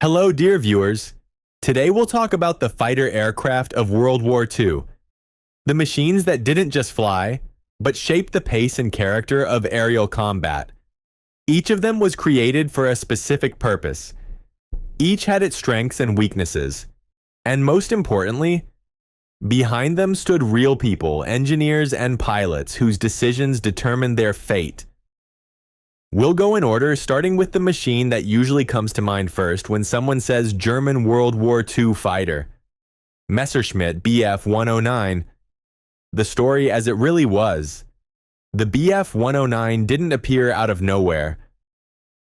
Hello, dear viewers. Today we'll talk about the fighter aircraft of World War II, the machines that didn't just fly, but shaped the pace and character of aerial combat. Each of them was created for a specific purpose. Each had its strengths and weaknesses. And most importantly, behind them stood real people, engineers and pilots whose decisions determined their fate. We'll go in order, starting with the machine that usually comes to mind first when someone says German World War II fighter. Messerschmitt Bf 109. The story as it really was. The Bf 109 didn't appear out of nowhere.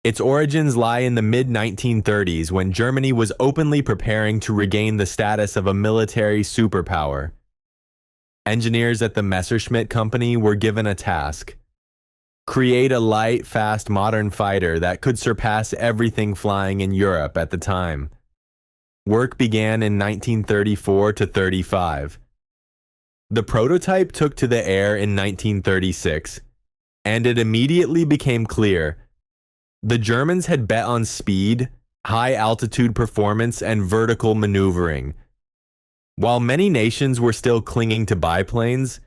Its origins lie in the mid-1930s when Germany was openly preparing to regain the status of a military superpower. Engineers at the Messerschmitt Company were given a task: create a light, fast, modern fighter that could surpass everything flying in Europe at the time. Work began in 1934 to 35. The prototype took to the air in 1936, and it immediately became clear the Germans had bet on speed, high-altitude performance, and vertical maneuvering. While many nations were still clinging to biplanes,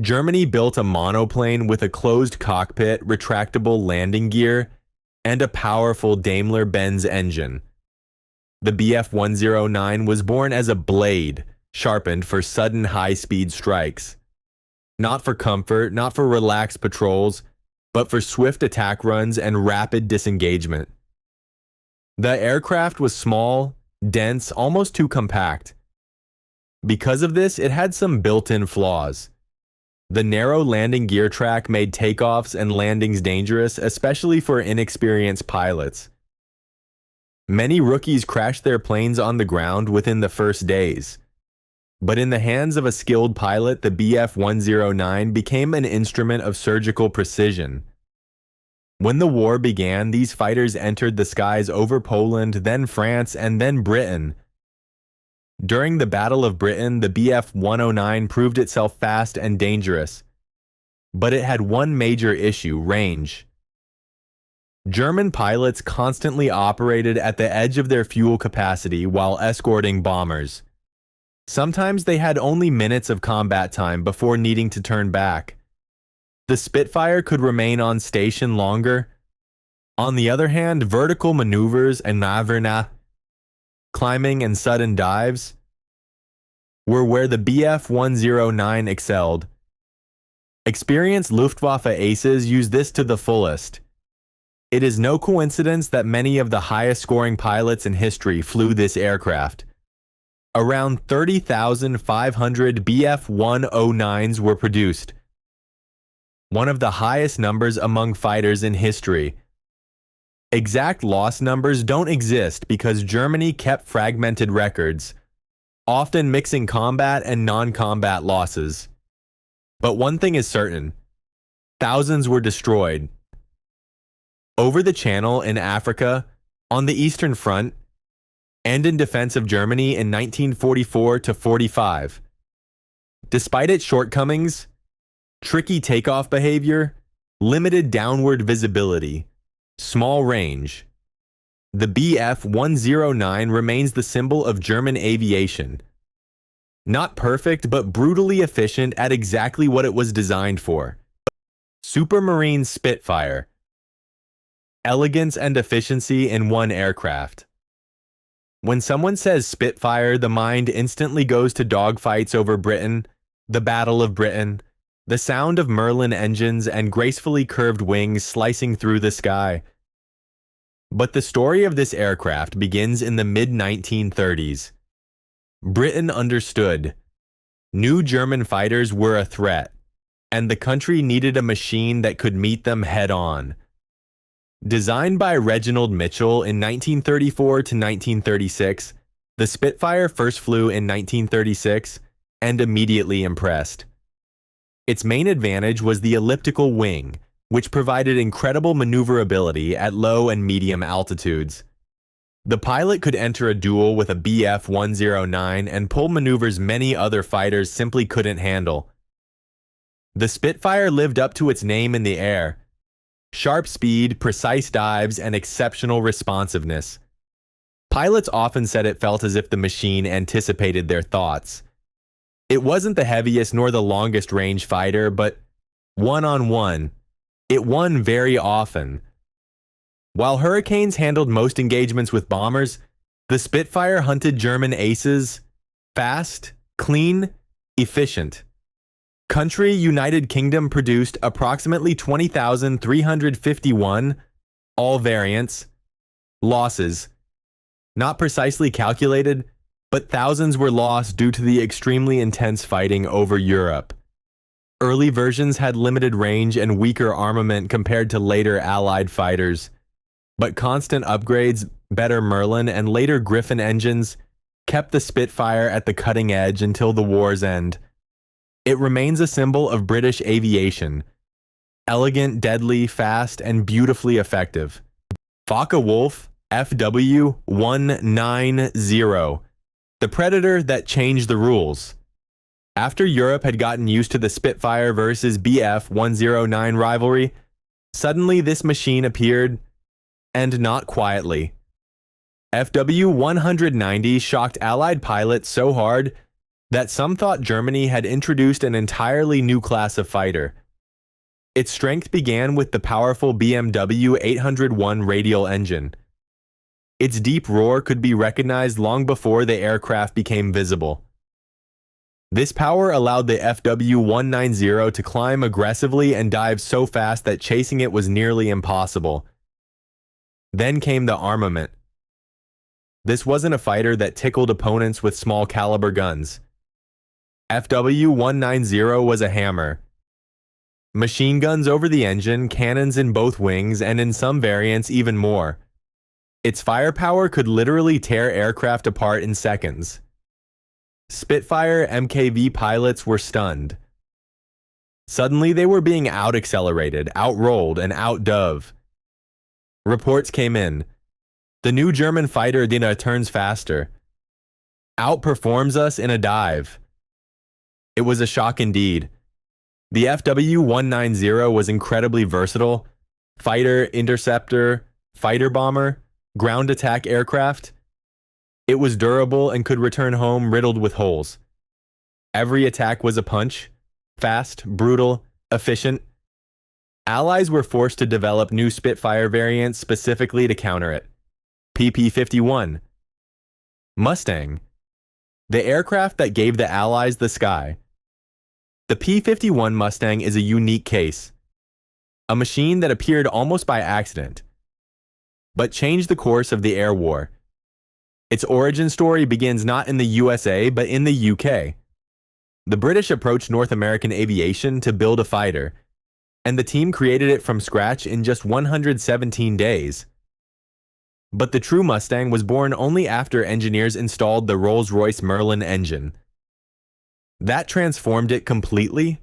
Germany built a monoplane with a closed cockpit, retractable landing gear, and a powerful Daimler-Benz engine. The Bf 109 was born as a blade, sharpened for sudden high-speed strikes. Not for comfort, not for relaxed patrols, but for swift attack runs and rapid disengagement. The aircraft was small, dense, almost too compact. Because of this, it had some built-in flaws. The narrow landing gear track made takeoffs and landings dangerous, especially for inexperienced pilots. Many rookies crashed their planes on the ground within the first days. But in the hands of a skilled pilot, the Bf 109 became an instrument of surgical precision. When the war began, these fighters entered the skies over Poland, then France, and then Britain. During the Battle of Britain, the Bf 109 proved itself fast and dangerous. But it had one major issue: range. German pilots constantly operated at the edge of their fuel capacity while escorting bombers. Sometimes they had only minutes of combat time before needing to turn back. The Spitfire could remain on station longer. On the other hand, vertical maneuvers and maneuverability, climbing and sudden dives, were where the Bf 109 excelled. Experienced Luftwaffe aces used this to the fullest. It is no coincidence that many of the highest scoring pilots in history flew this aircraft. Around 30,500 Bf 109s were produced, one of the highest numbers among fighters in history. Exact loss numbers don't exist because Germany kept fragmented records, often mixing combat and non-combat losses. But one thing is certain: thousands were destroyed. Over the Channel, in Africa, on the Eastern Front, and in defense of Germany in 1944 to 45. Despite its shortcomings, tricky takeoff behavior, limited downward visibility, small range, the Bf 109 remains the symbol of German aviation. Not perfect, but brutally efficient at exactly what it was designed for. Supermarine Spitfire. Elegance and efficiency in one aircraft. When someone says Spitfire, the mind instantly goes to dogfights over Britain, the Battle of Britain, the sound of Merlin engines and gracefully curved wings slicing through the sky. But the story of this aircraft begins in the mid-1930s. Britain understood. New German fighters were a threat, and the country needed a machine that could meet them head-on. Designed by Reginald Mitchell in 1934 to 1936, the Spitfire first flew in 1936 and immediately impressed. Its main advantage was the elliptical wing, which provided incredible maneuverability at low and medium altitudes. The pilot could enter a duel with a Bf 109 and pull maneuvers many other fighters simply couldn't handle. The Spitfire lived up to its name in the air: sharp speed, precise dives, and exceptional responsiveness. Pilots often said it felt as if the machine anticipated their thoughts. It wasn't the heaviest nor the longest range fighter, but one-on-one, it won very often. While Hurricanes handled most engagements with bombers, the Spitfire hunted German aces fast, clean, efficient. Country United Kingdom produced approximately 20,351, all variants, losses. Not precisely calculated, but thousands were lost due to the extremely intense fighting over Europe. Early versions had limited range and weaker armament compared to later Allied fighters, but constant upgrades, better Merlin, and later Griffin engines kept the Spitfire at the cutting edge until the war's end. It remains a symbol of British aviation. Elegant, deadly, fast, and beautifully effective. Focke-Wulf Fw 190, the Predator that changed the rules. After Europe had gotten used to the Spitfire versus Bf 109 rivalry, suddenly this machine appeared, and not quietly. Fw 190 shocked Allied pilots so hard that some thought Germany had introduced an entirely new class of fighter. Its strength began with the powerful BMW 801 radial engine. Its deep roar could be recognized long before the aircraft became visible. This power allowed the Fw 190 to climb aggressively and dive so fast that chasing it was nearly impossible. Then came the armament. This wasn't a fighter that tickled opponents with small caliber guns. Fw 190 was a hammer. Machine guns over the engine, cannons in both wings, and in some variants even more. Its firepower could literally tear aircraft apart in seconds. Spitfire MKV pilots were stunned. Suddenly they were being out-accelerated, out-rolled, and out-dove. Reports came in. The new German fighter Dina turns faster. Outperforms us in a dive. It was a shock indeed. The Fw 190 was incredibly versatile. Fighter, interceptor, fighter bomber, ground attack aircraft. It was durable and could return home riddled with holes. Every attack was a punch. Fast, brutal, efficient. Allies were forced to develop new Spitfire variants specifically to counter it. PP-51. Mustang. The aircraft that gave the Allies the sky. The P-51 Mustang is a unique case. A machine that appeared almost by accident, but changed the course of the air war. Its origin story begins not in the USA, but in the UK. The British approached North American aviation to build a fighter, and the team created it from scratch in just 117 days. But the true Mustang was born only after engineers installed the Rolls-Royce Merlin engine. That transformed it completely.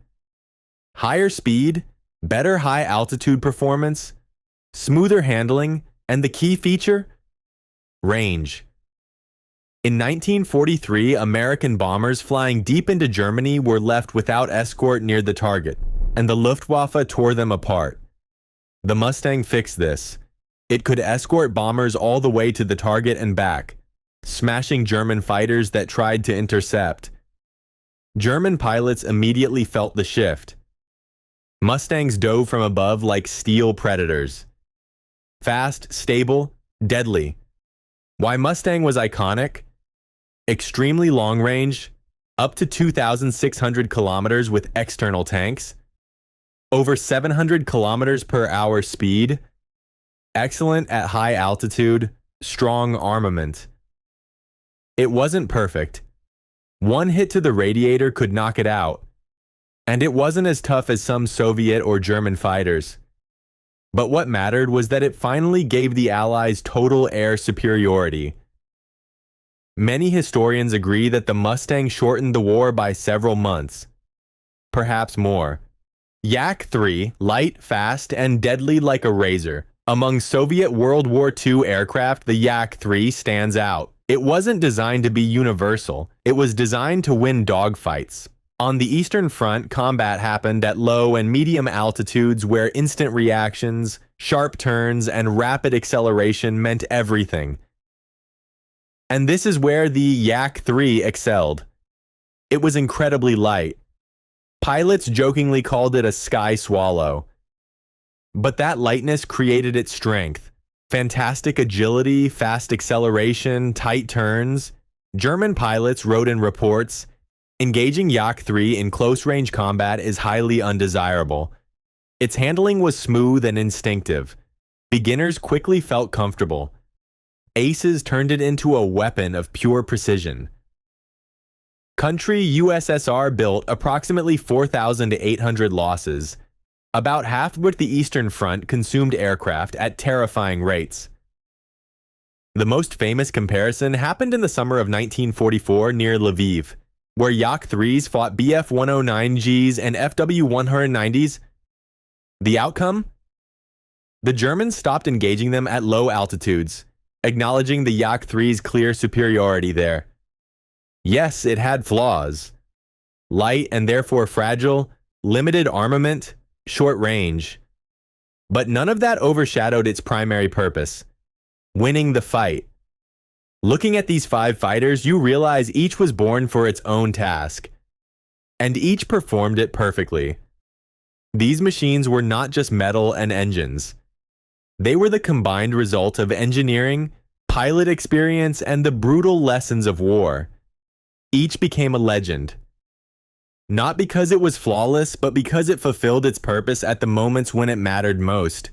Higher speed, better high-altitude performance, smoother handling, and the key feature? Range. In 1943, American bombers flying deep into Germany were left without escort near the target, and the Luftwaffe tore them apart. The Mustang fixed this. It could escort bombers all the way to the target and back, smashing German fighters that tried to intercept. German pilots immediately felt the shift. Mustangs dove from above like steel predators. Fast, stable, deadly. Why Mustang was iconic? Extremely long range, up to 2,600 kilometers with external tanks, over 700 kilometers per hour speed, excellent at high altitude, strong armament. It wasn't perfect. One hit to the radiator could knock it out, and it wasn't as tough as some Soviet or German fighters. But what mattered was that it finally gave the Allies total air superiority. Many historians agree that the Mustang shortened the war by several months, perhaps more. Yak-3, light, fast, and deadly like a razor. Among Soviet World War II aircraft, the Yak-3 stands out. It wasn't designed to be universal. It was designed to win dogfights. On the Eastern Front, combat happened at low and medium altitudes where instant reactions, sharp turns, and rapid acceleration meant everything. And this is where the Yak-3 excelled. It was incredibly light. Pilots jokingly called it a sky swallow. But that lightness created its strength. Fantastic agility, fast acceleration, tight turns. German pilots wrote in reports, engaging Yak-3 in close-range combat is highly undesirable. Its handling was smooth and instinctive. Beginners quickly felt comfortable. Aces turned it into a weapon of pure precision. Country USSR built approximately 4,800 losses. About half with the Eastern Front consumed aircraft at terrifying rates. The most famous comparison happened in the summer of 1944 near Lviv, where Yak-3s fought Bf-109Gs and Fw-190s. The outcome? The Germans stopped engaging them at low altitudes, acknowledging the Yak-3's clear superiority there. Yes, it had flaws. Light and therefore fragile, limited armament, short range. But none of that overshadowed its primary purpose: winning the fight. Looking at these 5 fighters, you realize each was born for its own task, and each performed it perfectly. These machines were not just metal and engines. They were the combined result of engineering, pilot experience, and the brutal lessons of war. Each became a legend. Not because it was flawless, but because it fulfilled its purpose at the moments when it mattered most.